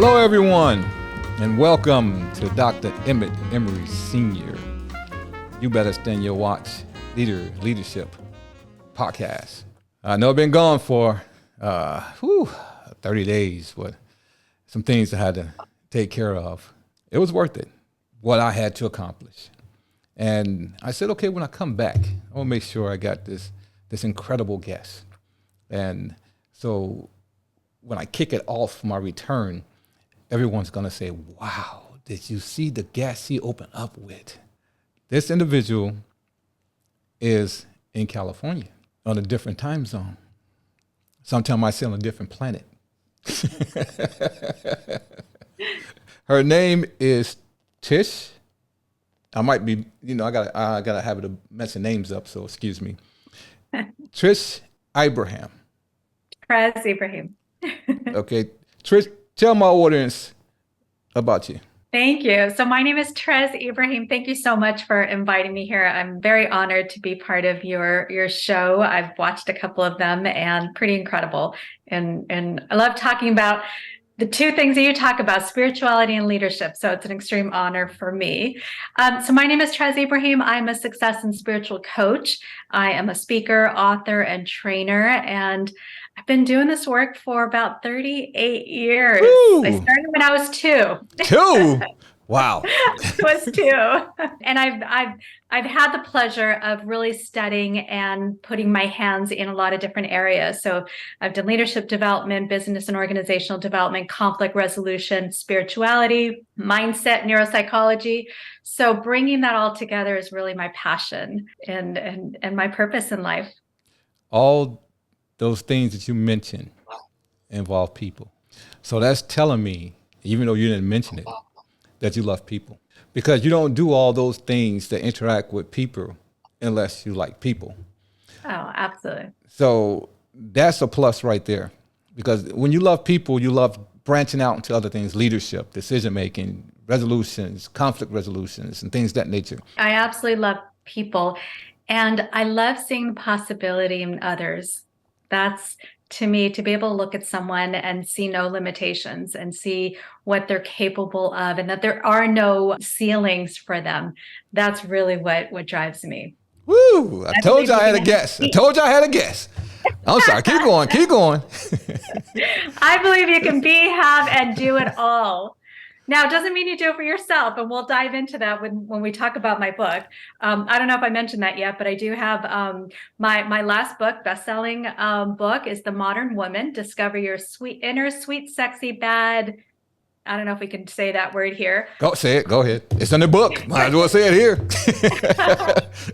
Hello, everyone, and welcome to Dr. Emmett Emery Sr. You Better Stand Your Watch Leadership podcast. I know I've been gone for 30 days, but some things I had to take care of. It was worth it, what I had to accomplish. And I said, okay, when I come back, I want to make sure I got this incredible guest. And so when I kick it off my return, everyone's going to say, wow, did you see the guest he opened up with? This individual is in California on a different time zone. Sometimes I say on a different planet. Her name is Tish. I might be, I gotta have it to messing names up, so excuse me. Trez Ibrahim. Trez Ibrahim. Okay, Trish, tell my audience about you. Thank you. So my name is Trez Ibrahim. Thank you so much for inviting me here. I'm very honored to be part of your show. I've watched a couple of them and pretty incredible. And I love talking about the two things that you talk about, spirituality and leadership. So it's an extreme honor for me. So my name is Trez Ibrahim. I'm a success and spiritual coach. I am a speaker, author, and trainer. And I've been doing this work for about 38 years. Woo! I started when I was 2. 2? Wow. I was 2. And I've had the pleasure of really studying and putting my hands in a lot of different areas. So I've done leadership development, business and organizational development, conflict resolution, spirituality, mindset, neuropsychology. So bringing that all together is really my passion and my purpose in life. All those things that you mentioned involve people. So that's telling me, even though you didn't mention it, that you love people. Because you don't do all those things that interact with people unless you like people. Oh, absolutely. So that's a plus right there. Because when you love people, you love branching out into other things, leadership, decision-making, resolutions, conflict resolutions, and things of that nature. I absolutely love people. And I love seeing the possibility in others. That's, to me, to be able to look at someone and see no limitations and see what they're capable of and that there are no ceilings for them. That's really what drives me. Woo! I told you I had a guess. I'm sorry. Keep going. I believe you can be, have, and do it all. Now, it doesn't mean you do it for yourself, and we'll dive into that when we talk about my book. I don't know if I mentioned that yet, but I do have my last book, best-selling book, is The Modern Woman, Discover Your Inner Sweet, Sexy, Bad. I don't know if we can say that word here. Go say it. Go ahead. It's in the book. Might as well say it here.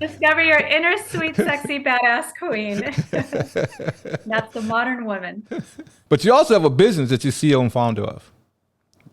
Discover your inner sweet, sexy, badass queen. That's The Modern Woman. But you also have a business that you're CEO and founder of.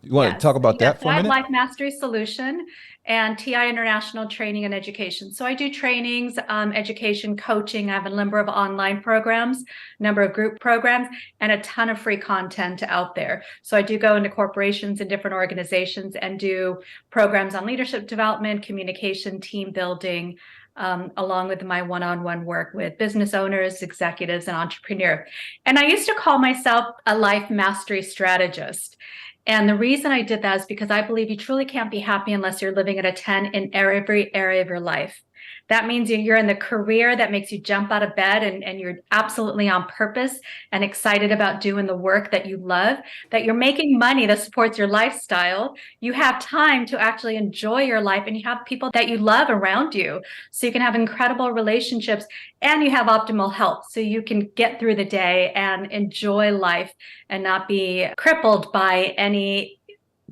You want to talk about that for a minute? Life Mastery Solution and TI International Training and Education. So I do trainings, education, coaching. I have a number of online programs, number of group programs, and a ton of free content out there. So I do go into corporations and different organizations and do programs on leadership development, communication, team building, along with my one-on-one work with business owners, executives, and entrepreneurs. And I used to call myself a life mastery strategist. And the reason I did that is because I believe you truly can't be happy unless you're living at a 10 in every area of your life. That means you're in the career that makes you jump out of bed and you're absolutely on purpose and excited about doing the work that you love, that you're making money that supports your lifestyle. You have time to actually enjoy your life and you have people that you love around you. So you can have incredible relationships and you have optimal health. So you can get through the day and enjoy life and not be crippled by any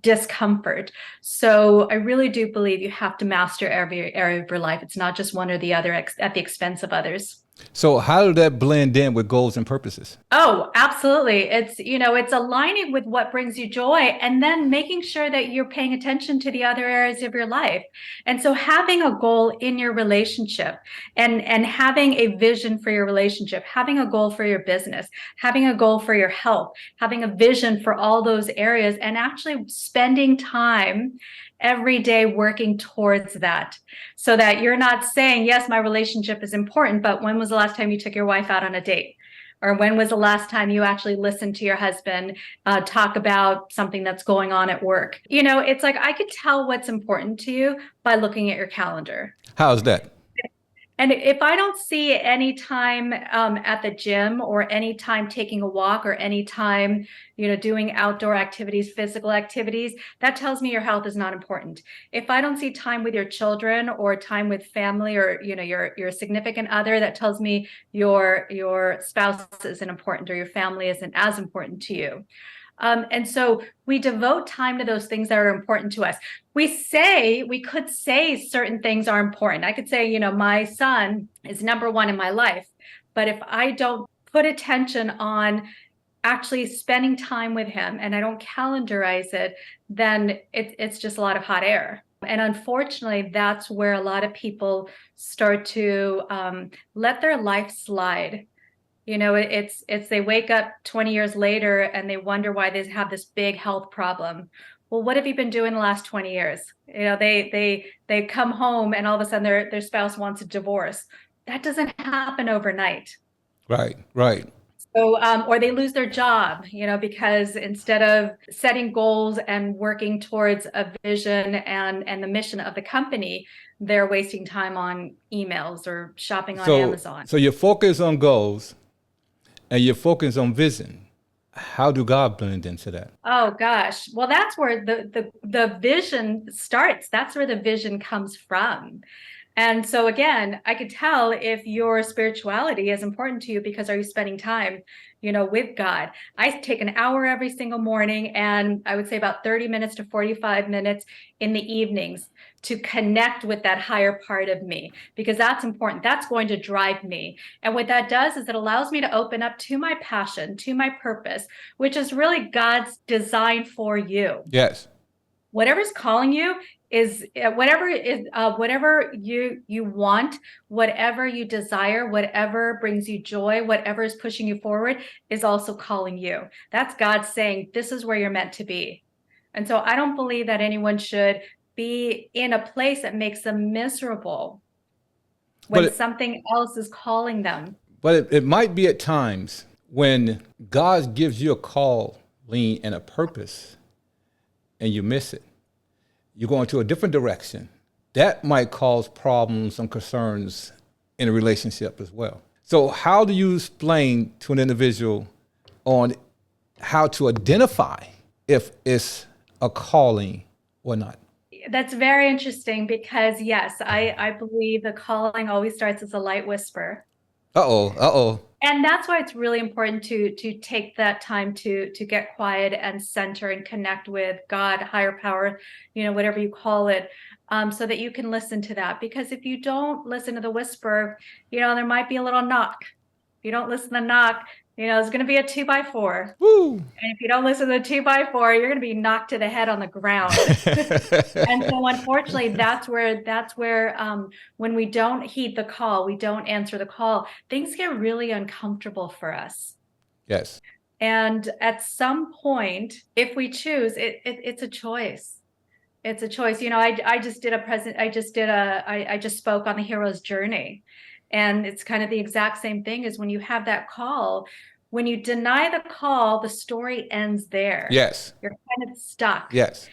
discomfort. So I really do believe you have to master every area of your life. It's not just one or the other at the expense of others. So how did that blend in with goals and purposes? Oh, absolutely. It's aligning with what brings you joy and then making sure that you're paying attention to the other areas of your life. And so having a goal in your relationship and having a vision for your relationship, having a goal for your business, having a goal for your health, having a vision for all those areas and actually spending time every day working towards that so that you're not saying, yes, my relationship is important, but when was the last time you took your wife out on a date? Or when was the last time you actually listened to your husband talk about something that's going on at work? It's like I could tell what's important to you by looking at your calendar. How's that? And if I don't see any time at the gym, or any time taking a walk, or any time, doing outdoor activities, physical activities, that tells me your health is not important. If I don't see time with your children, or time with family, or your significant other, that tells me your spouse isn't important, or your family isn't as important to you. And so we devote time to those things that are important to us. We could say certain things are important. I could say, my son is number one in my life. But if I don't put attention on actually spending time with him, and I don't calendarize it, then it's just a lot of hot air. And unfortunately, that's where a lot of people start to let their life slide. It's they wake up 20 years later and they wonder why they have this big health problem. Well, what have you been doing the last 20 years? They come home and all of a sudden their spouse wants a divorce. That doesn't happen overnight. Right. So, or they lose their job, because instead of setting goals and working towards a vision and the mission of the company, they're wasting time on emails or shopping on Amazon. So you focus on goals and you focus on vision. How do God blend into that? Oh gosh. Well, that's where the vision starts. That's where the vision comes from. And so again, I could tell if your spirituality is important to you, because are you spending time, with God? I take an hour every single morning, and I would say about 30 minutes to 45 minutes in the evenings to connect with that higher part of me, because that's important. That's going to drive me. And what that does is it allows me to open up to my passion, to my purpose, which is really God's design for you. Yes. Whatever's calling you is whatever you want, whatever you desire, whatever brings you joy, whatever is pushing you forward is also calling you. That's God saying, this is where you're meant to be. And so I don't believe that anyone should be in a place that makes them miserable when something else is calling them. But it might be at times when God gives you a calling and a purpose and you miss it. You're going to a different direction. That might cause problems and concerns in a relationship as well. So how do you explain to an individual on how to identify if it's a calling or not? That's very interesting, because yes, I believe the calling always starts as a light whisper. And that's why it's really important to take that time to get quiet and center and connect with God, higher power, whatever you call it, so that you can listen to that. Because if you don't listen to the whisper, there might be a little knock. If you don't listen to the knock, there's going to be a 2x4. Woo. And if you don't listen to the 2x4, you're going to be knocked to the head on the ground. And so unfortunately, that's where when we don't heed the call, we don't answer the call, things get really uncomfortable for us. Yes. And at some point, if we choose, it's a choice. It's a choice. I just spoke on the hero's journey. And it's kind of the exact same thing as when you have that call. When you deny the call, the story ends there. Yes. You're kind of stuck. Yes.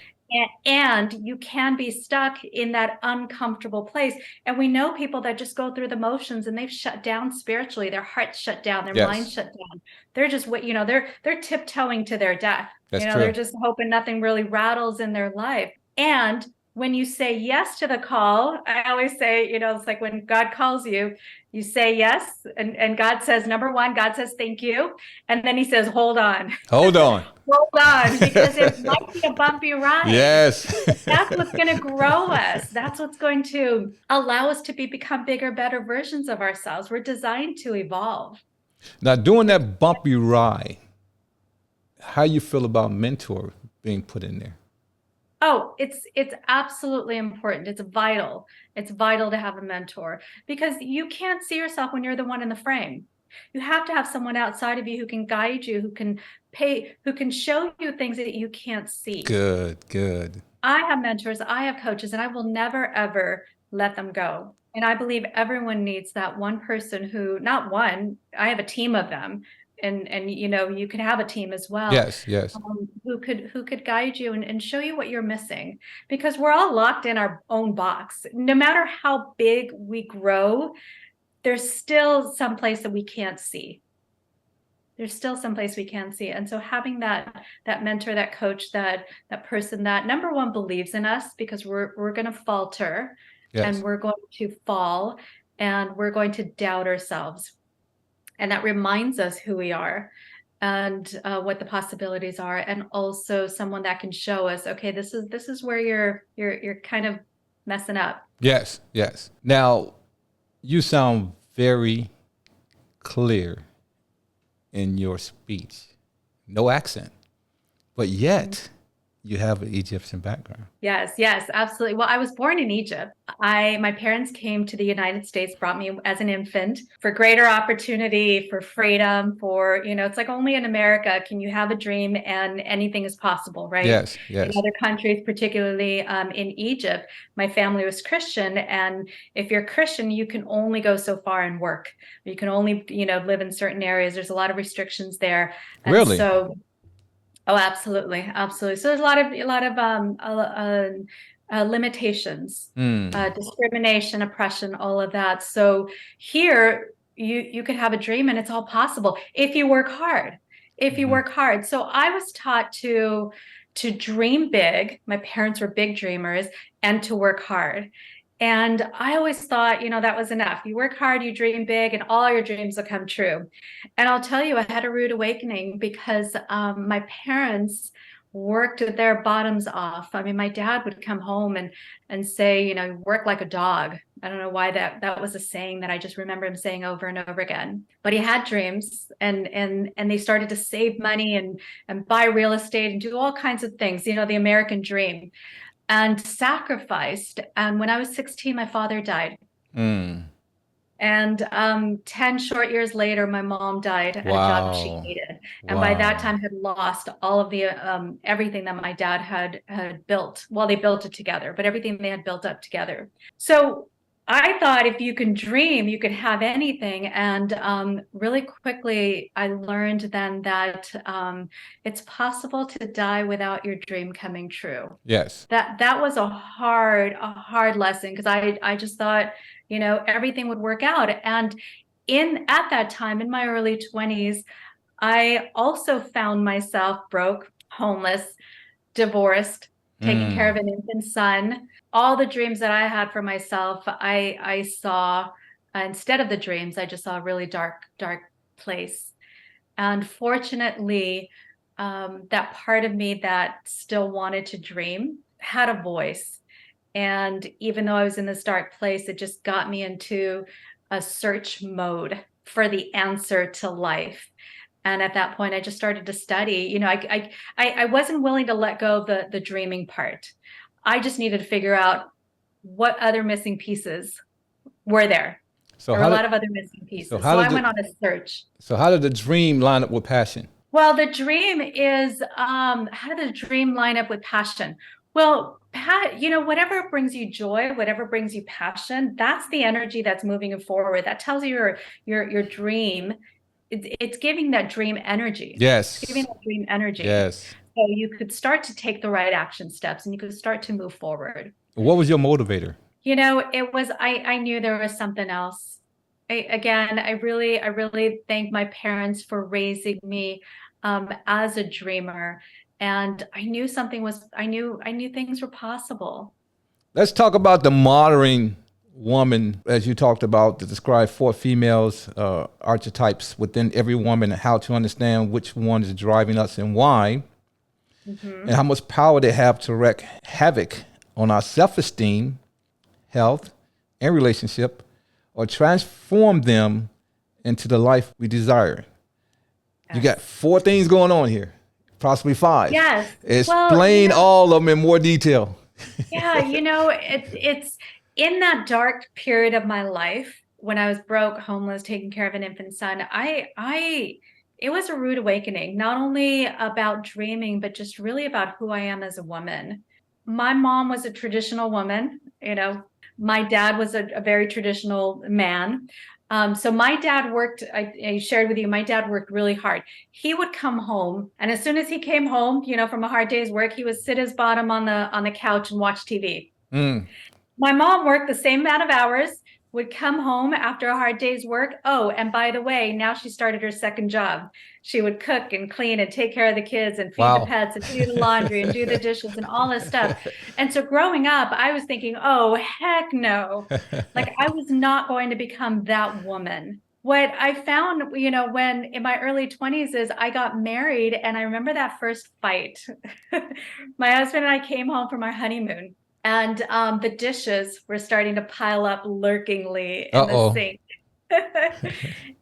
And you can be stuck in that uncomfortable place. And we know people that just go through the motions and they've shut down spiritually. Their heart's shut down, their mind's shut down. They're just they're tiptoeing to their death. That's true. They're just hoping nothing really rattles in their life. And when you say yes to the call, I always say, it's like when God calls you, you say yes. And God says, number one, God says, thank you. And then he says, hold on. Hold on. Hold on, because it might be a bumpy ride. Yes. That's what's going to grow us. That's what's going to allow us to become bigger, better versions of ourselves. We're designed to evolve. Now, during that bumpy ride, how you feel about mentor being put in there? Oh, it's absolutely important. It's vital. It's vital to have a mentor, because you can't see yourself when you're the one in the frame. You have to have someone outside of you who can guide you, who can show you things that you can't see. Good. I have mentors, I have coaches, and I will never, ever let them go. And I believe everyone needs that one person who, not one, I have a team of them. And you can have a team as well. Yes, yes. Who could guide you and show you what you're missing, because we're all locked in our own box. No matter how big we grow, there's still some place that we can't see. There's still some place we can't see. And so having that mentor, that coach, that person that, number one, believes in us, because we're going to falter, Yes. and we're going to fall, and we're going to doubt ourselves. And that reminds us who we are and what the possibilities are. And also someone that can show us, okay, this is where you're kind of messing up. Yes, yes. Now, you sound very clear in your speech. No accent. But yet, you have an Egyptian background. Yes, absolutely. Well, I was born in Egypt. My parents came to the United States, brought me as an infant for greater opportunity, for freedom, for, it's like only in America can you have a dream and anything is possible, right? Yes. In other countries, particularly in Egypt, my family was Christian. And if you're Christian, you can only go so far and work. You can only, live in certain areas. There's a lot of restrictions there. And really? So, oh, absolutely. So there's a lot of limitations, discrimination, oppression, all of that. So here you could have a dream, and it's all possible if you work hard. If you work hard. So I was taught to dream big. My parents were big dreamers, and to work hard. And I always thought, that was enough. You work hard, you dream big, and all your dreams will come true. And I'll tell you, I had a rude awakening because my parents worked their bottoms off. I mean, my dad would come home and say, work like a dog. I don't know why that was a saying that I just remember him saying over and over again. But he had dreams, and they started to save money and buy real estate and do all kinds of things, the American dream. And sacrificed. And when I was 16, my father died. And 10 short years later, my mom died at a job she hated. And by that time had lost all of the everything that my dad had built. Well, they built it together, but everything they had built up together. So I thought if you can dream, you can have anything. And really quickly, I learned then that it's possible to die without your dream coming true. Yes. That was a hard lesson, because I just thought, everything would work out. And at that time, in my early 20s, I also found myself broke, homeless, divorced, taking care of an infant son. All the dreams that I had for myself, I saw, instead of the dreams, I just saw a really dark place. And fortunately, that part of me that still wanted to dream had a voice. And even though I was in this dark place, it just got me into a search mode for the answer to life. And at that point, I just started to study. I wasn't willing to let go of the dreaming part. I just needed to figure out what other missing pieces were there. So there were a lot of other missing pieces. So I went on a search. So how did the dream line up with passion? Well, the dream is, how did the dream line up with passion? Well, whatever brings you joy, whatever brings you passion, that's the energy that's moving you forward. That tells you your dream. It's giving that dream energy. Yes. It's giving that dream energy. Yes. So you could start to take the right action steps, and you could start to move forward. What was your motivator? It was, I knew there was something else. I really thank my parents for raising me as a dreamer. And I knew I knew things were possible. Let's talk about the Modering Woman, as you talked about, to describe 4 females, archetypes within every woman, and how to understand which one is driving us and why, and how much power they have to wreak havoc on our self-esteem, health, and relationship, or transform them into the life we desire. Yes. You got 4 things going on here, possibly 5. Yes. Explain all of them in more detail. Yeah, it's in that dark period of my life when I was broke, homeless, taking care of an infant son. It was a rude awakening, not only about dreaming, but just really about who I am as a woman. My mom was a traditional woman, My dad was a very traditional man. So my dad worked, I shared with you, my dad worked really hard. He would come home, and as soon as he came home, from a hard day's work, he would sit his bottom on the couch and watch TV. My mom worked the same amount of hours, would come home after a hard day's work. Oh, and by the way, now she started her second job. She would cook and clean and take care of the kids and feed the pets and do the laundry and do the dishes and all this stuff. And so growing up, I was thinking, oh, heck no. Like, I was not going to become that woman. What I found, when in my early 20s is I got married, and I remember that first fight. My husband and I came home from our honeymoon, and the dishes were starting to pile up lurkingly in the sink.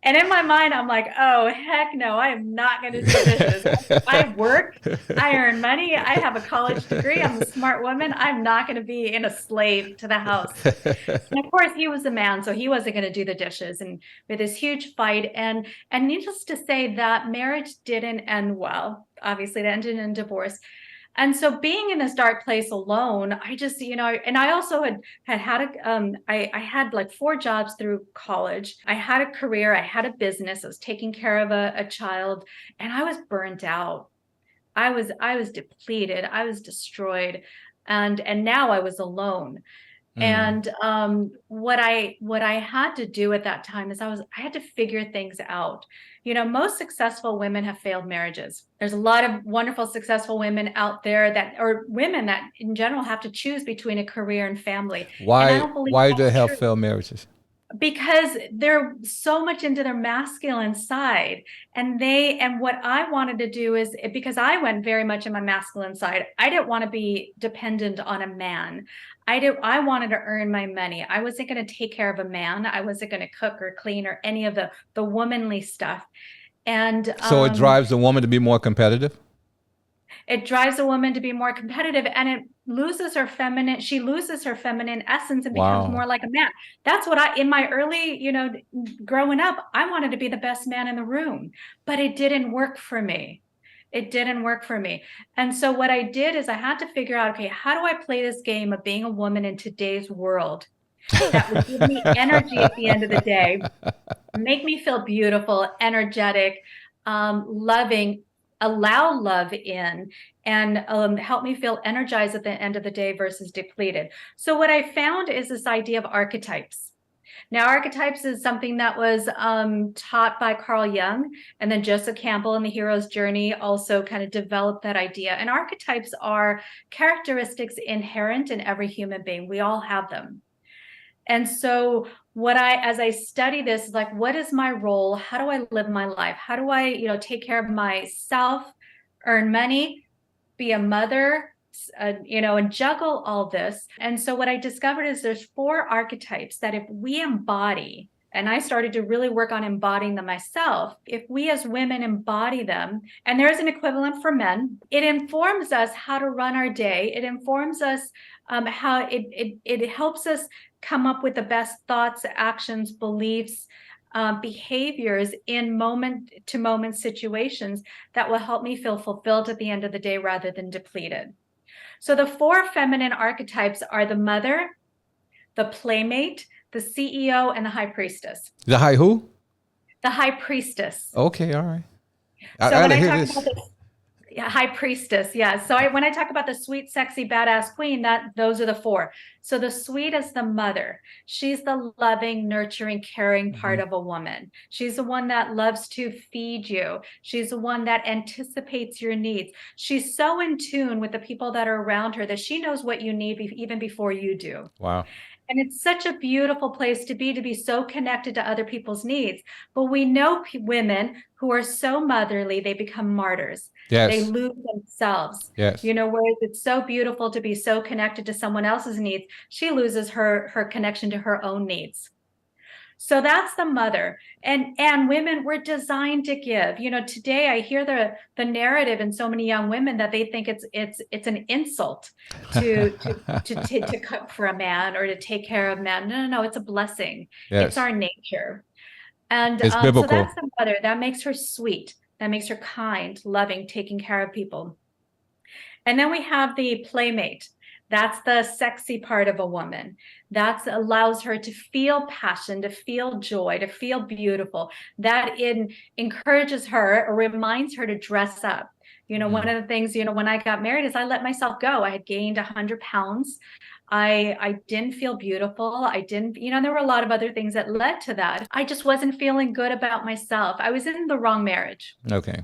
And in my mind, I'm like, oh, heck no, I am not going to do dishes. I work, I earn money, I have a college degree, I'm a smart woman. I'm not going to be in a slave to the house. And of course, he was a man, so he wasn't going to do the dishes. And with this huge fight, and needless to say, that marriage didn't end well. Obviously, it ended in divorce. And so being in this dark place alone, I just, and I also I had like 4 jobs through college. I had a career, I had a business, I was taking care of a child, and I was burnt out. I was depleted, I was destroyed. And now I was alone. And what I had to do at that time is I had to figure things out. Most successful women have failed marriages. There's a lot of wonderful, successful women out there or women that in general have to choose between a career and family. Why do they have failed marriages? Because they're so much into their masculine side, and what I wanted to do is, because I went very much in my masculine side, I didn't want to be dependent on a man. I wanted to earn my money. I wasn't going to take care of a man. I wasn't going to cook or clean or any of the womanly stuff. And so it drives the woman to be more competitive? It drives a woman to be more competitive, and it loses her feminine. She loses her feminine essence and becomes more like a man. That's what in my early, growing up, I wanted to be the best man in the room, but it didn't work for me. It didn't work for me. And so what I did is I had to figure out, okay, how do I play this game of being a woman in today's world that would give me energy at the end of the day, make me feel beautiful, energetic, loving, allow love in, and help me feel energized at the end of the day versus depleted. So what I found is this idea of archetypes. Now, archetypes is something that was taught by Carl Jung, and then Joseph Campbell in The Hero's Journey also kind of developed that idea. And archetypes are characteristics inherent in every human being. We all have them. And so as I study this, like, what is my role? How do I live my life? How do I, take care of myself, earn money, be a mother, and juggle all this? And so what I discovered is there's 4 archetypes that if we embody, and I started to really work on embodying them myself, if we as women embody them, and there is an equivalent for men, it informs us how to run our day. It informs us how it helps us come up with the best thoughts, actions, beliefs, behaviors in moment-to-moment situations that will help me feel fulfilled at the end of the day rather than depleted. So the 4 feminine archetypes are the mother, the playmate, the CEO, and the high priestess. The high who? The high priestess. Okay, all right. So when I talk about this, high priestess, yeah. So when I talk about the sweet, sexy, badass queen, those are the 4. So the sweet is the mother. She's the loving, nurturing, caring part of a woman. She's the one that loves to feed you. She's the one that anticipates your needs. She's so in tune with the people that are around her that she knows what you need even before you do. Wow. And it's such a beautiful place to be so connected to other people's needs. But we know women who are so motherly, they become martyrs. Yes. They lose themselves. Yes. Whereas it's so beautiful to be so connected to someone else's needs, she loses her connection to her own needs. So that's the mother. And women were designed to give. Today I hear the narrative in so many young women that they think it's an insult to cook for a man or to take care of men. No, it's a blessing. Yes. It's our nature. And it's biblical. So that's the mother. That makes her sweet. That makes her kind, loving, taking care of people. And then we have the playmate. That's the sexy part of a woman. That allows her to feel passion, to feel joy, to feel beautiful. That encourages her or reminds her to dress up. One of the things, when I got married is I let myself go. I had gained 100 pounds. I didn't feel beautiful. I didn't, there were a lot of other things that led to that. I just wasn't feeling good about myself. I was in the wrong marriage. Okay.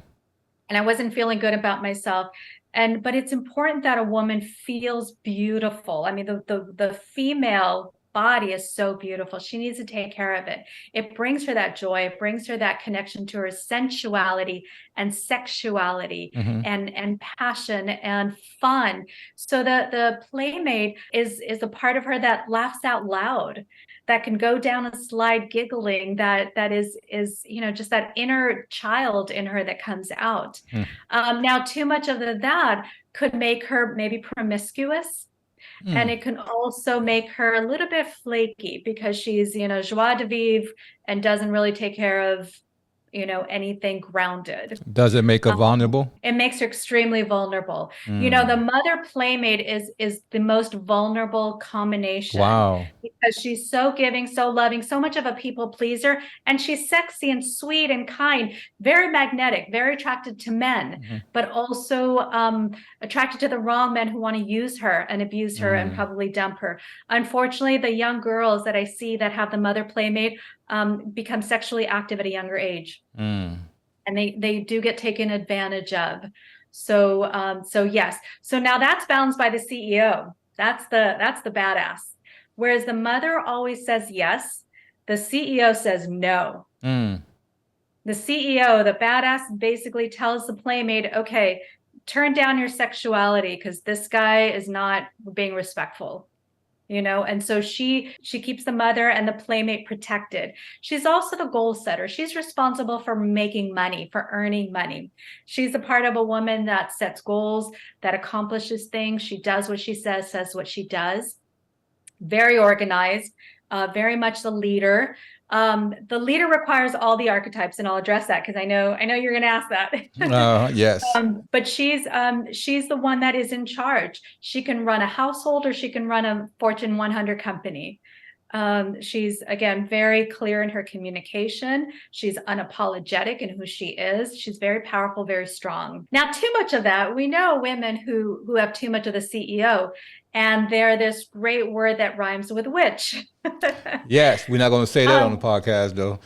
And I wasn't feeling good about myself. But it's important that a woman feels beautiful. I mean, the female body is so beautiful. She needs to take care of it. It brings her that joy. It brings her that connection to her sensuality and sexuality and passion and fun. So the playmate is a part of her that laughs out loud, that can go down a slide giggling, that is just that inner child in her that comes out. Now, too much of that could make her maybe promiscuous. And it can also make her a little bit flaky because she's, joie de vivre and doesn't really take care of, anything grounded. Does it make her vulnerable? It makes her extremely vulnerable. The mother playmate is the most vulnerable combination. Wow. Because she's so giving, so loving, so much of a people pleaser, and she's sexy and sweet and kind, very magnetic, very attracted to men, but also attracted to the wrong men who want to use her and abuse her and probably dump her. Unfortunately, the young girls that I see that have the mother playmate become sexually active at a younger age. And they do get taken advantage of. So yes. So now that's balanced by the CEO. That's the badass. Whereas the mother always says yes, the CEO says no. The CEO, the badass, basically tells the playmate, okay, turn down your sexuality because this guy is not being respectful. And so she keeps the mother and the playmate protected. She's also the goal setter. She's responsible for making money, for earning money. She's a part of a woman that sets goals, that accomplishes things. She does what she says what she does. Very organized, very much the leader. The leader requires all the archetypes, and I'll address that because I know you're going to ask that. Yes. But she's the one that is in charge. She can run a household or she can run a Fortune 100 company. She's, again, very clear in her communication. She's unapologetic in who she is. She's very powerful, very strong. Now, too much of that, we know women who have too much of the CEO, and they're this great word that rhymes with witch. Yes, we're not going to say that on the podcast, though.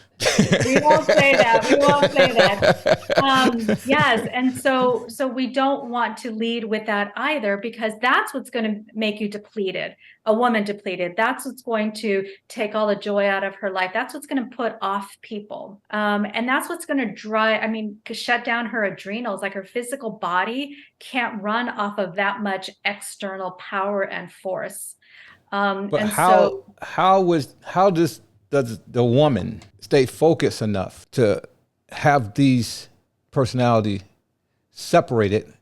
We won't say that. We won't say that. Yes, and so we don't want to lead with that either, because that's what's going to make you depleted, a woman depleted. That's what's going to take all the joy out of her life. That's what's going to put off people, and that's what's going to shut down her adrenals. Like, her physical body can't run off of that much external power and force. But how does the woman stay focused enough to have these personality separated,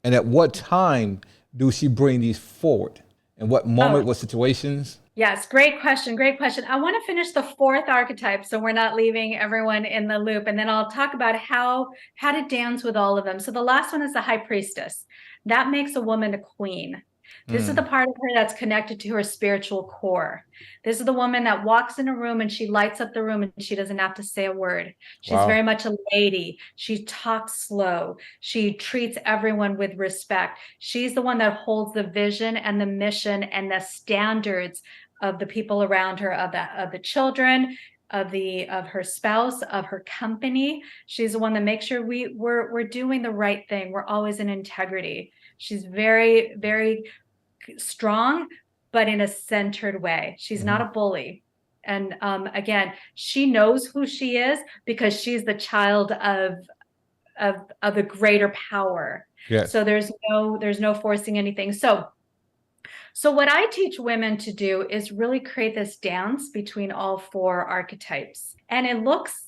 and at what time do she bring these forward? In what moment, what situations? Yes, great question. Great question. I want to finish the fourth archetype so we're not leaving everyone in the loop, and then I'll talk about how to dance with all of them. So the last one is the High Priestess. That makes a woman a queen. This is the part of her that's connected to her spiritual core. This is the woman that walks in a room and she lights up the room and she doesn't have to say a word. She's very much a lady. She talks slow. She treats everyone with respect. She's the one that holds the vision and the mission and the standards of the people around her, of the children, of her spouse, of her company. She's the one that makes sure we're doing the right thing. We're always in integrity. She's very, very strong, but in a centered way. She's not a bully. And again, she knows who she is because she's the child of a greater power. Yes. So there's no forcing anything. So what I teach women to do is really create this dance between all four archetypes. And it looks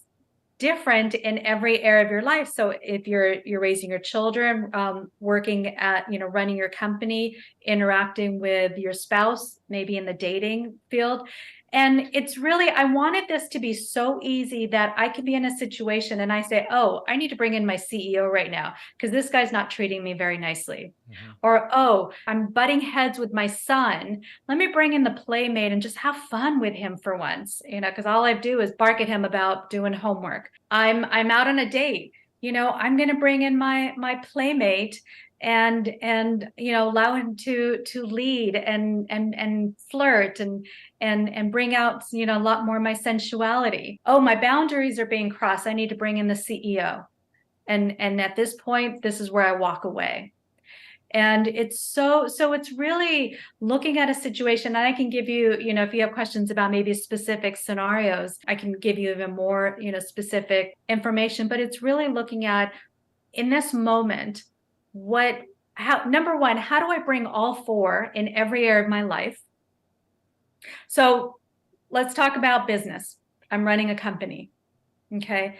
different in every area of your life. So if you're raising your children, working at, running your company, interacting with your spouse, maybe in the dating field, And it's really, I wanted this to be so easy that I could be in a situation and I say, oh, I need to bring in my CEO right now because this guy's not treating me very nicely. Mm-hmm. Or, oh, I'm butting heads with my son. Let me bring in the playmate and just have fun with him for once, because all I do is bark at him about doing homework. I'm out on a date. I'm going to bring in my playmate and allow him to lead and flirt and bring out a lot more of my sensuality. Oh, my boundaries are being crossed. I need to bring in the CEO. And at this point, this is where I walk away. And it's so it's really looking at a situation, and I can give you, if you have questions about maybe specific scenarios, I can give you even more, specific information, but it's really looking at, in this moment, number one, how do I bring all four in every area of my life? So let's talk about business. I'm running a company. Okay.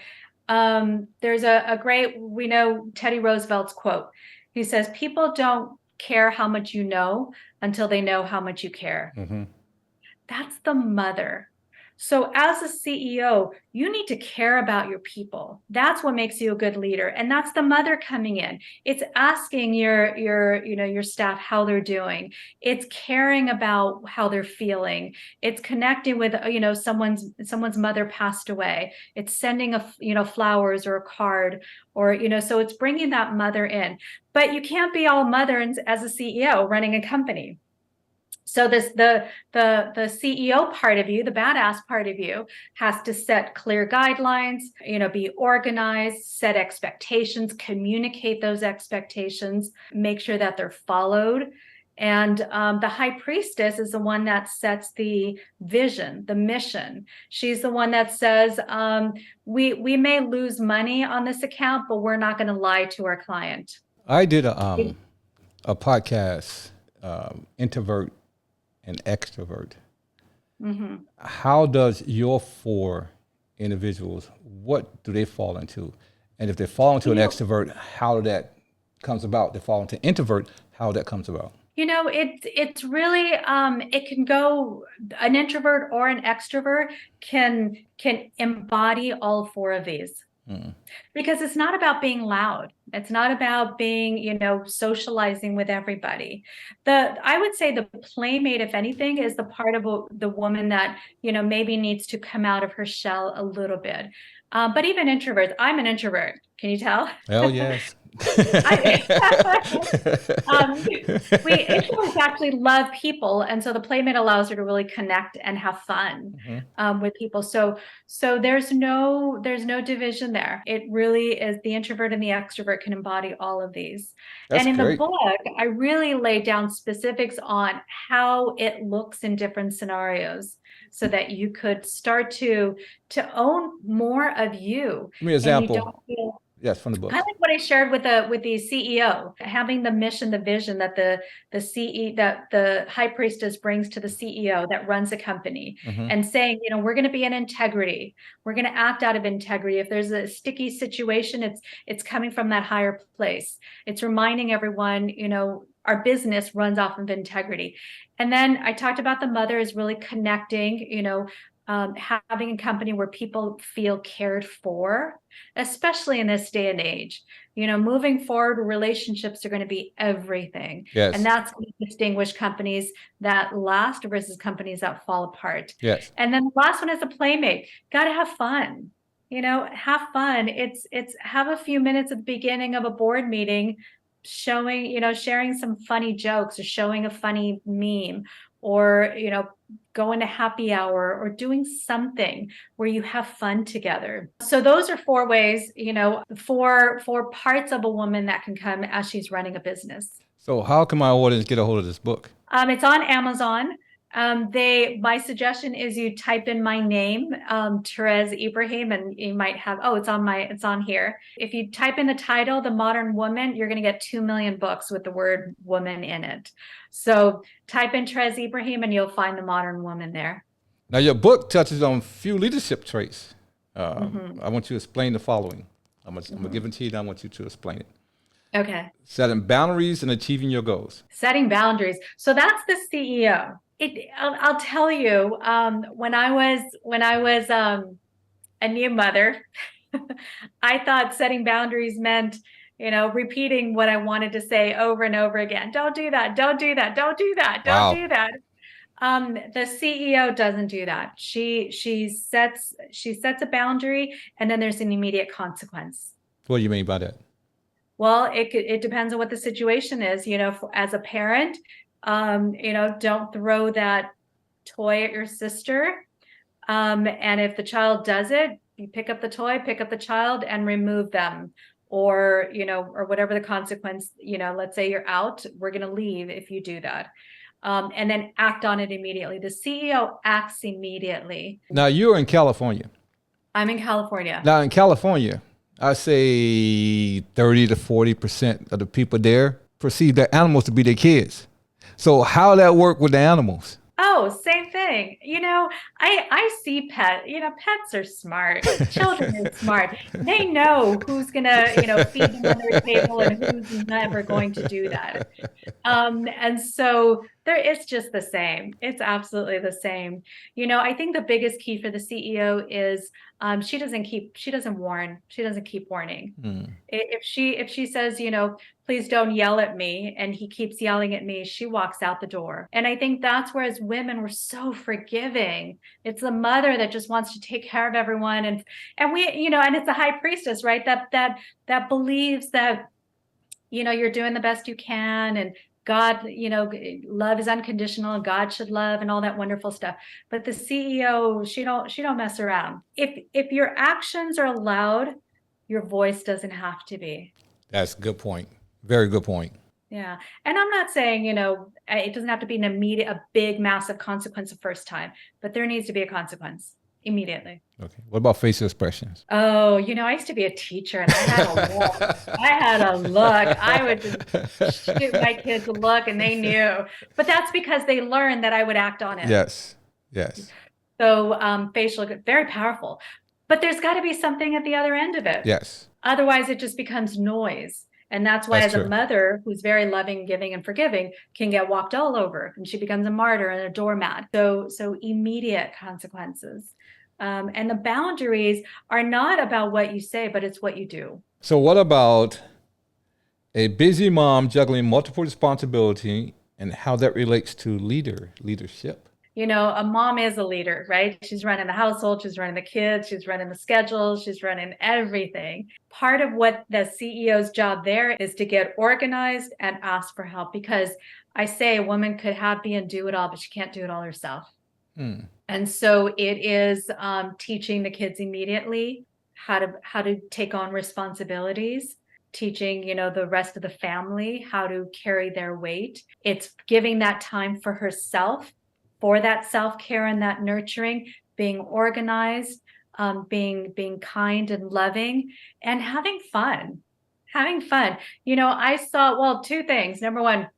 There's a great, we know Teddy Roosevelt's quote. He says, people don't care how much you know until they know how much you care. Mm-hmm. That's the mother. So as a CEO, you need to care about your people. That's what makes you a good leader. And that's the mother coming in. It's asking your staff how they're doing. It's caring about how they're feeling. It's connecting with, someone's mother passed away. It's sending flowers or a card, or, so it's bringing that mother in. But you can't be all mother as a CEO running a company. So the CEO part of you, the badass part of you, has to set clear guidelines, be organized, set expectations, communicate those expectations, make sure that they're followed. And the High Priestess is the one that sets the vision, the mission. She's the one that says, we may lose money on this account, but we're not going to lie to our client. I did a podcast, Introvert and Extrovert. Mm-hmm. How does your four individuals, what do they fall into? And if they fall into an extrovert, how that comes about? They fall into introvert, how that comes about? It's really, it can go, an introvert or an extrovert can embody all four of these. Because it's not about being loud. It's not about being, socializing with everybody. I would say the playmate, if anything, is the part of the woman that, maybe needs to come out of her shell a little bit. But even introverts, I'm an introvert. Can you tell? Hell yes. We introverts actually love people, and so the playmate allows her to really connect and have fun with people. So there's no division there. It really is, the introvert and the extrovert can embody all of these. That's and in great. The book, I really lay down specifics on how it looks in different scenarios, so that you could start to own more of you. Give me an example. Yes, from the book. I like what I shared with the CEO, having the mission, the vision that the High Priestess brings to the CEO that runs a company, and saying, we're going to be in integrity. We're going to act out of integrity. If there's a sticky situation, it's coming from that higher place. It's reminding everyone, our business runs off of integrity. And then I talked about the mother is really connecting, having a company where people feel cared for, especially in this day and age. Moving forward, relationships are going to be everything. Yes. And that's going to distinguish companies that last versus companies that fall apart. Yes. And then the last one is a playmate. Got to have fun. Have fun. It's have a few minutes at the beginning of a board meeting, sharing some funny jokes, or showing a funny meme, or, going to happy hour, or doing something where you have fun together. So those are four ways, four parts of a woman that can come as she's running a business. So how can my audience get a hold of this book? It's on Amazon. My suggestion is you type in my name, Trez Ibrahim, and you might have, it's on here. If you type in the title, The Modern Woman, you're going to get 2 million books with the word woman in it. So type in Trez Ibrahim and you'll find The Modern Woman there. Now your book touches on few leadership traits. I want you to explain the following. I'm going to give it to you and I want you to explain it. Okay. Setting boundaries and achieving your goals. Setting boundaries. So that's the CEO. I'll tell you, when I was a new mother, I thought setting boundaries meant, repeating what I wanted to say over and over again. Don't do that. Don't do that. Don't do that. Don't Wow. do that. The CEO doesn't do that. She sets a boundary, and then there's an immediate consequence. What do you mean by that? Well, it depends on what the situation is. As a parent, don't throw that toy at your sister. And if the child does it, you pick up the toy, pick up the child, and remove them. Or whatever the consequence, let's say you're out, we're going to leave if you do that. And then act on it immediately. The CEO acts immediately. Now, you're in California. I'm in California. Now, in California, I say 30 to 40% of the people there perceive their animals to be their kids. So how that work with the animals? Oh, same thing. I see pets are smart. Children are smart. They know who's gonna, feed them on their table and who's never going to do that. And so it's just the same. It's absolutely the same. I think the biggest key for the CEO is she doesn't warn. She doesn't keep warning. If she says, please don't yell at me, and he keeps yelling at me, she walks out the door. And I think that's where, as women, we're so forgiving. It's the mother that just wants to take care of everyone. And we, and it's the high priestess, right? That believes that, you're doing the best you can, and God, love is unconditional, and God should love, and all that wonderful stuff. But the CEO, she don't mess around. If your actions are allowed, your voice doesn't have to be. That's a good point. Very good point. Yeah. And I'm not saying, it doesn't have to be a big, massive consequence the first time, but there needs to be a consequence immediately. Okay. What about facial expressions? Oh, I used to be a teacher, and I had a look. I had a look. I would just shoot my kids a look, and they knew. But that's because they learned that I would act on it. Yes. Yes. So facial, very powerful. But there's got to be something at the other end of it. Yes. Otherwise, it just becomes noise. And that's why, as a mother who's very loving, giving, and forgiving, can get walked all over, and she becomes a martyr and a doormat. So immediate consequences. And the boundaries are not about what you say, but it's what you do. So what about a busy mom juggling multiple responsibilities, and how that relates to leadership? A mom is a leader, right? She's running the household, she's running the kids, she's running the schedule, she's running everything. Part of what the CEO's job there is to get organized and ask for help, because I say a woman could happy and do it all, but she can't do it all herself. And so it is teaching the kids immediately how to take on responsibilities, teaching, the rest of the family how to carry their weight. It's giving that time for herself, for that self-care and that nurturing, being organized, being kind and loving, and having fun. I saw, two things. Number one,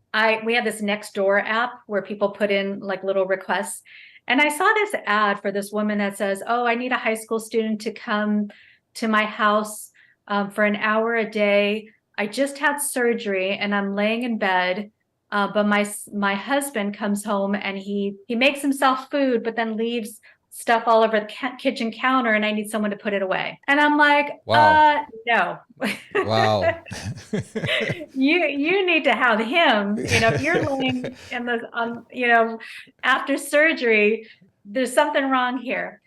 we have this Nextdoor app where people put in like little requests. And I saw this ad for this woman that says, oh, I need a high school student to come to my house for an hour a day. I just had surgery and I'm laying in bed. But my husband comes home and he makes himself food, but then leaves stuff all over the kitchen counter, and I need someone to put it away. And I'm like, wow. No. Wow. You need to have him. If you're laying in the after surgery, there's something wrong here.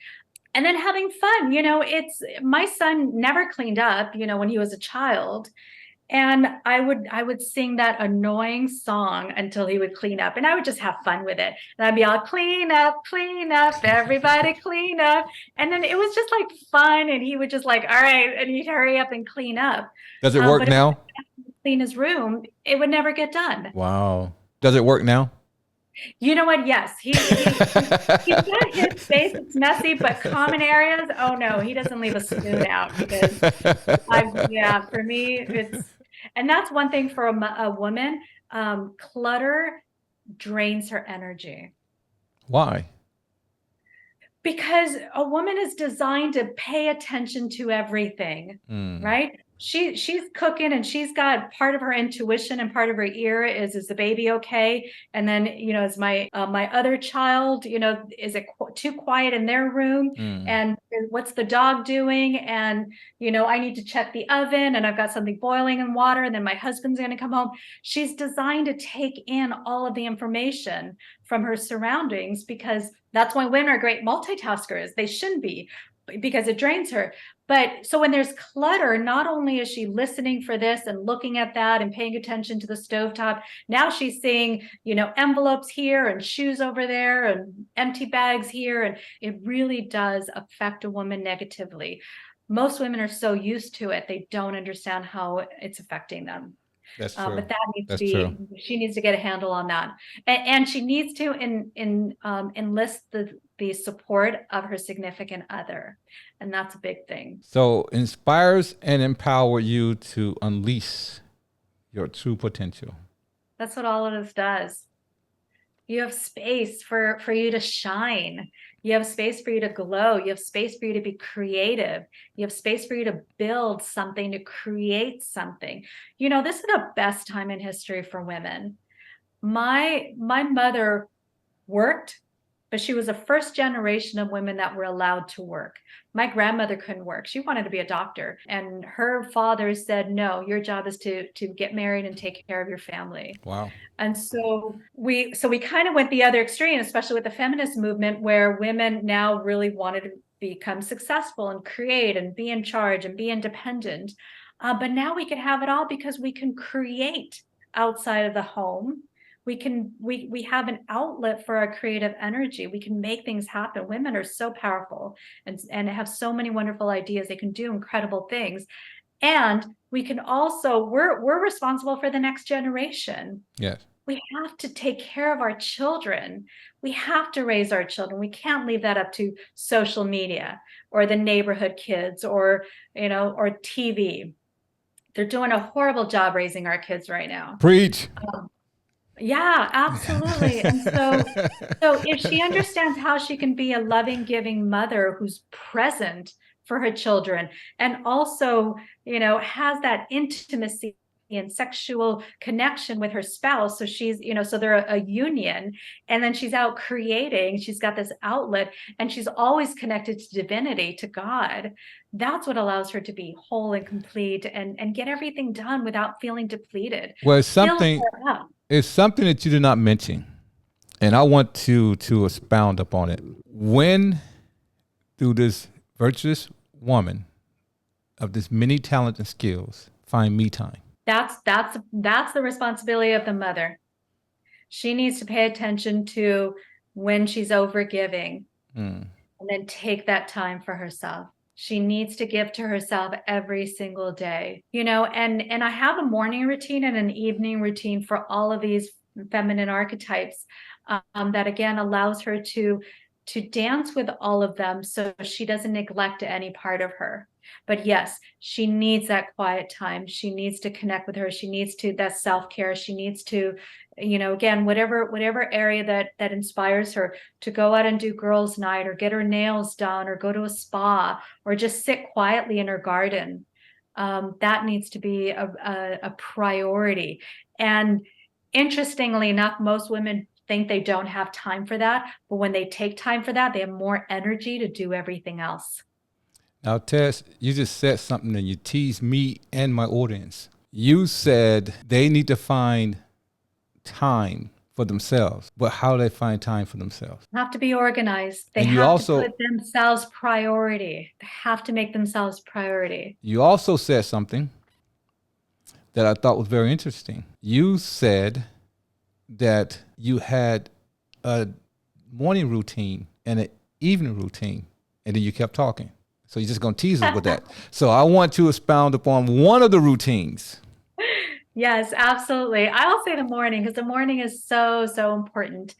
And then having fun. It's my son never cleaned up, when he was a child. And I would sing that annoying song until he would clean up, and I would just have fun with it. And I'd be all clean up, everybody clean up. And then it was just like fun. And he would just like, all right. And he'd hurry up and clean up. Does it work now? Clean his room, it would never get done. Wow. Does it work now? You know what? Yes. He's got his space. It's messy, but common areas. Oh no, he doesn't leave a spoon out, because for me, and that's one thing for a woman. Clutter drains her energy. Why? Because a woman is designed to pay attention to everything, right? she's cooking, and she's got part of her intuition, and part of her ear is the baby okay? And then, is my other child, is it too quiet in their room? And what's the dog doing? And I need to check the oven, and I've got something boiling in water, and then my husband's going to come home. She's designed to take in all of the information from her surroundings, because that's why women are great multitaskers. They shouldn't be, because it drains her. But so when there's clutter, not only is she listening for this and looking at that and paying attention to the stovetop, now she's seeing, envelopes here and shoes over there and empty bags here. And it really does affect a woman negatively. Most women are so used to it, they don't understand how it's affecting them. That's true. But that needs That's to be, true. she needs to get a handle on that. And she needs to enlist the support of her significant other. And that's a big thing. So inspires and empower you to unleash your true potential. That's what all of this does. You have space for you to shine. You have space for you to glow. You have space for you to be creative. You have space for you to build something, to create something. This is the best time in history for women. My mother worked, but she was the first generation of women that were allowed to work. My grandmother couldn't work. She wanted to be a doctor. And her father said, no, your job is to get married and take care of your family. Wow. And so we kind of went the other extreme, especially with the feminist movement, where women now really wanted to become successful and create and be in charge and be independent. But now we can have it all, because we can create outside of the home. We have an outlet for our creative energy. We can make things happen. Women are so powerful and have so many wonderful ideas. They can do incredible things. And we can also, we're responsible for the next generation. Yes. We have to take care of our children. We have to raise our children. We can't leave that up to social media or the neighborhood kids or TV. They're doing a horrible job raising our kids right now. Preach. Yeah, absolutely. And so if she understands how she can be a loving, giving mother who's present for her children, and also, has that intimacy and sexual connection with her spouse. So she's, so they're a union, and then she's out creating, she's got this outlet, and she's always connected to divinity, to God. That's what allows her to be whole and complete and get everything done without feeling depleted. Well, it's something that you did not mention, and I want to expound upon it. When, through this virtuous woman of this many talents and skills, find me time? That's the responsibility of the mother. She needs to pay attention to when she's overgiving, and then take that time for herself. She needs to give to herself every single day, and I have a morning routine and an evening routine for all of these feminine archetypes, that again allows her to dance with all of them, so she doesn't neglect any part of her. But yes, she needs that quiet time. She needs to connect with her. She needs to that self-care. She needs to, again, whatever area that inspires her, to go out and do girls' night, or get her nails done, or go to a spa, or just sit quietly in her garden. That needs to be a priority. And interestingly enough, most women think they don't have time for that, but when they take time for that, they have more energy to do everything else. Now, Tess, you just said something and you teased me and my audience. You said they need to find time for themselves, but how do they find time for themselves? They have to be organized. They have to put themselves priority. They have to make themselves priority. You also said something that I thought was very interesting. You said that you had a morning routine and an evening routine, and then you kept talking. So you're just going to tease us with that. So I want to expound upon one of the routines. Yes, absolutely. I'll say the morning, because the morning is so, so important.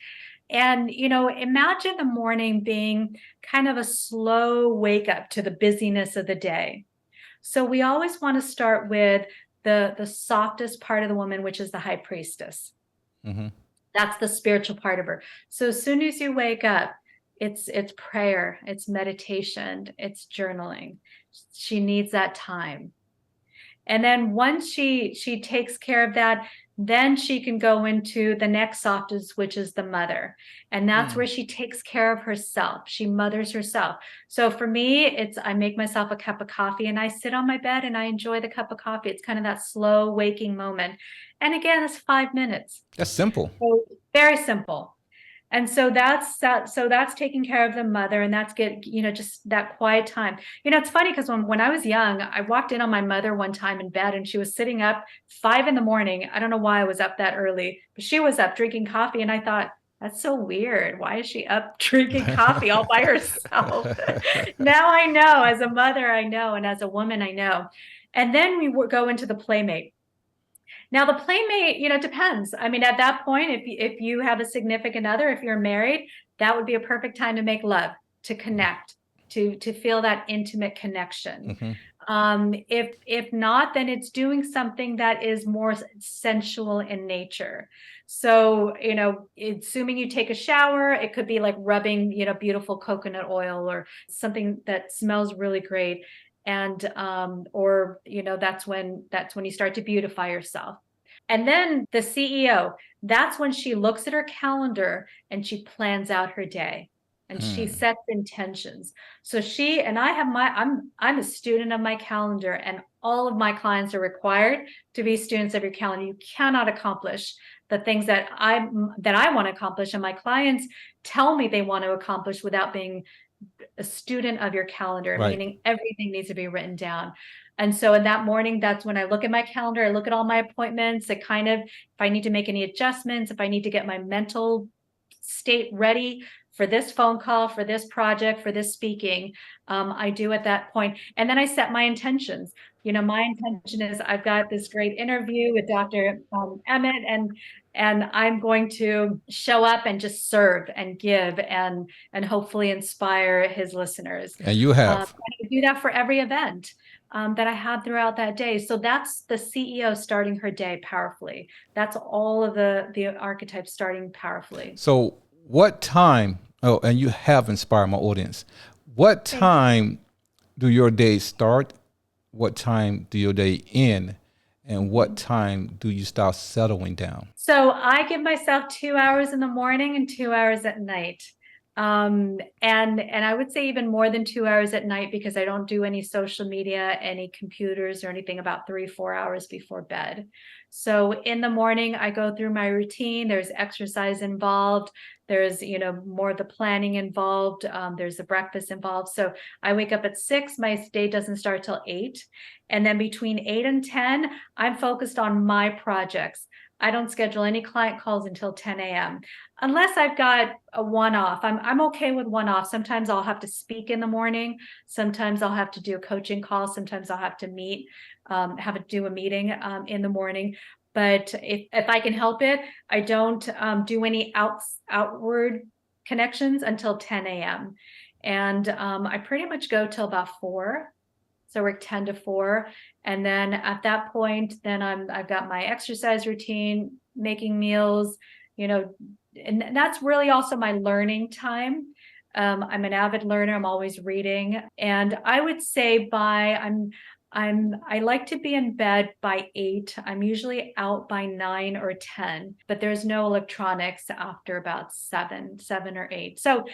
And, imagine the morning being kind of a slow wake up to the busyness of the day. So we always want to start with the softest part of the woman, which is the High Priestess. Mm-hmm. That's the spiritual part of her. So as soon as you wake up, it's prayer, it's meditation, it's journaling. She needs that time. And then once she takes care of that, then she can go into the next softest, which is the mother. And that's where she takes care of herself. She mothers herself. So for me, it's I make myself a cup of coffee and I sit on my bed and I enjoy the cup of coffee. It's kind of that slow waking moment. And again, it's 5 minutes. That's simple. So very simple. And so that's that. So that's taking care of the mother, and that's just that quiet time. It's funny because when I was young, I walked in on my mother one time in bed, and she was sitting up 5 a.m. I don't know why I was up that early, but she was up drinking coffee, and I thought, that's so weird. Why is she up drinking coffee all by herself? Now I know, as a mother, I know, and as a woman, I know. And then we go into the playmate. Now, the playmate, depends. I mean, at that point, if you have a significant other, if you're married, that would be a perfect time to make love, to connect, to feel that intimate connection. If not, then it's doing something that is more sensual in nature. So, assuming you take a shower, it could be like rubbing, beautiful coconut oil or something that smells really great. And or that's when you start to beautify yourself. And then the CEO, that's when she looks at her calendar and she plans out her day and she sets intentions. So I'm a student of my calendar, and all of my clients are required to be students of your calendar. You cannot accomplish the things that I want to accomplish, and my clients tell me they want to accomplish without being a student of your calendar, Right. meaning everything needs to be written down. And so in that morning, that's when I look at my calendar, I look at all my appointments, if I need to make any adjustments, if I need to get my mental state ready for this phone call, for this project, for this speaking, I do at that point. And then I set my intentions. My intention is I've got this great interview with Dr. Emmet, and I'm going to show up and just serve and give and hopefully inspire his listeners. And you have. I do that for every event that I had throughout that day. So that's the CEO starting her day powerfully. That's all of the archetypes starting powerfully. So what time, and you have inspired my audience, what time do your days start? What time do your day end? And what time do you start settling down? So I give myself 2 hours in the morning and 2 hours at night. And I would say even more than 2 hours at night, because I don't do any social media, any computers or anything about 3-4 hours before bed. So in the morning, I go through my routine. There's exercise involved. There's, more of the planning involved. There's the breakfast involved. So I wake up at 6. My day doesn't start till 8. And then between 8 and 10, I'm focused on my projects. I don't schedule any client calls until 10 a.m. unless I've got a one-off. I'm okay with one-off. Sometimes I'll have to speak in the morning. Sometimes I'll have to do a coaching call. Sometimes I'll have to do a meeting in the morning. But if I can help it, I don't do any outward connections until 10 a.m. And I pretty much go till about 4. So we're 10 to 4. And then at that point, then I've got my exercise routine, making meals, and that's really also my learning time. I'm an avid learner. I'm always reading. And I would say I like to be in bed by 8. I'm usually out by 9 or 10, but there's no electronics after about 7 or 8. So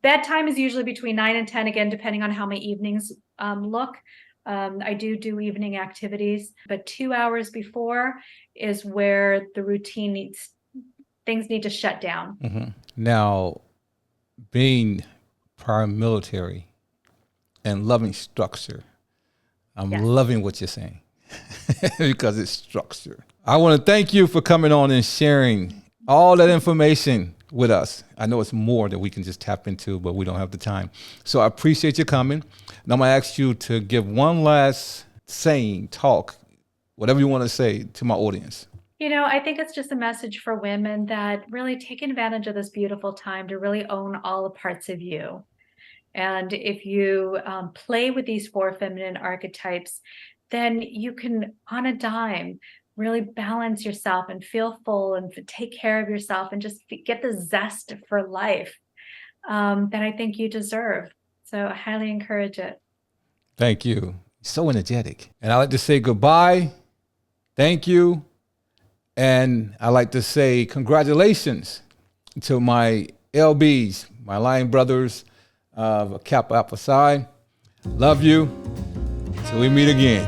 bedtime is usually between 9 and 10, again, depending on how my evenings look. I do evening activities, but 2 hours before is where the routine things need to shut down. Now, being prior military and loving structure, I'm loving what you're saying because it's structure. I want to thank you for coming on and sharing all that information with us. I know it's more that we can just tap into, but we don't have the time. So I appreciate you coming. And I'm going to ask you to give one last talk, whatever you want to say to my audience. I think it's just a message for women that really take advantage of this beautiful time to really own all the parts of you. And if you play with these 4 feminine archetypes, then you can, on a dime, really balance yourself and feel full and take care of yourself and just get the zest for life that I think you deserve. So I highly encourage it. Thank you. So energetic. And I like to say goodbye. Thank you. And I like to say congratulations to my LBs, my Lion Brothers of Kappa Alpha Psi. Love you. Till we meet again.